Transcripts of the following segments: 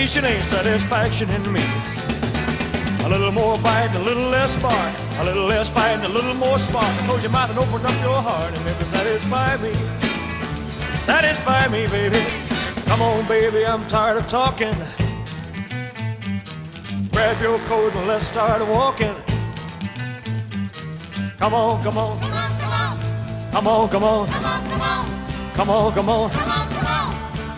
conversation ain't satisfaction in me. A little more bite and a little less spark. A little less fight and a little more spark. Close your mouth and open up your heart and maybe satisfy me. Satisfy me, baby. Come on, baby, I'm tired of talking. Grab your coat and let's start walking. Come on, come on. Come on, come on. Come on, come on.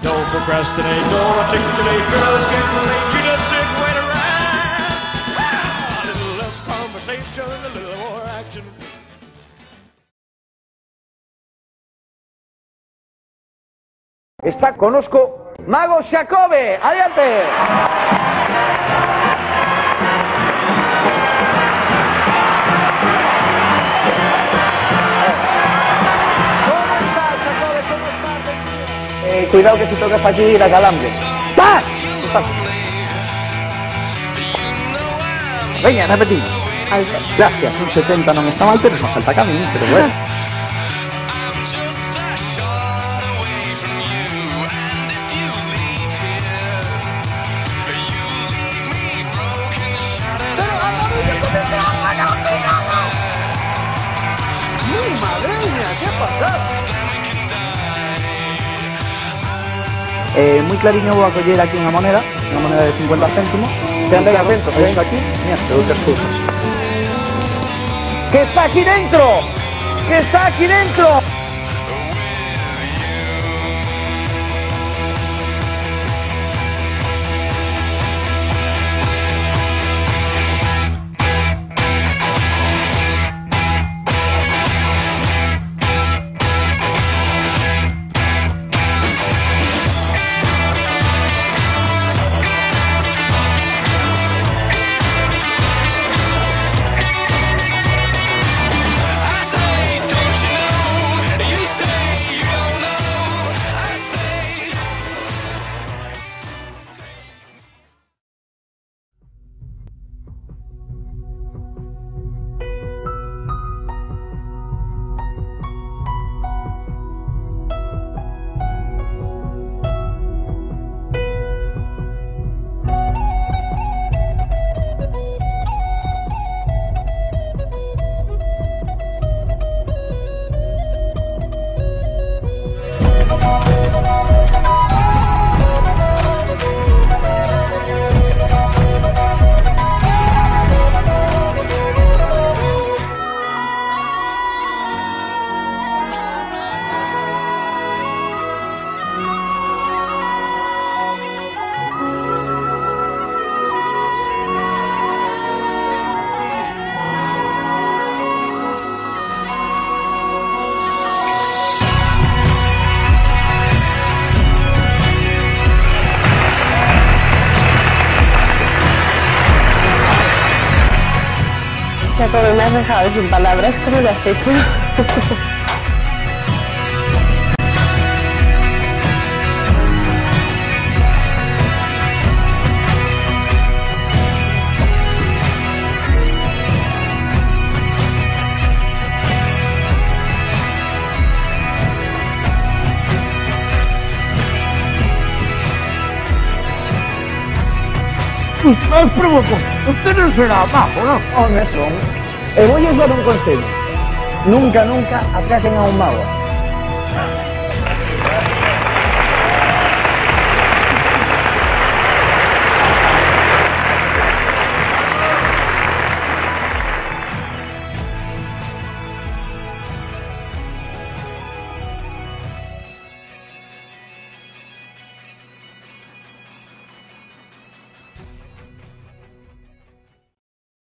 Don't procrastinate, don't articulate. Girls can't relate, you just sit and wait around. A little less conversation, a little more action. Está, conozco, Mago Jacobe, adelante. ¿Cómo estás, Jacobe? ¿Cómo estás? Cuidado que si tocas aquí la calambre. ¡Estás! Venga, repetimos. Gracias, un 70 no me está mal, pero nos falta camino, pero bueno. ¿Qué ha pasado? Muy clariño voy a coger aquí una moneda de 50 céntimos. ¿Qué anda aquí dentro? ¿Qué está aquí? Mira, te doy 3 cosas. ¡Que está aquí dentro! ¡Que está aquí dentro! Jacobe, me has dejado sin palabras. ¿Cómo lo has hecho? No os provoco, usted no será mago, ¿no? Hombre, son. Voy a dar un consejo. Nunca, nunca atraquen a un mago.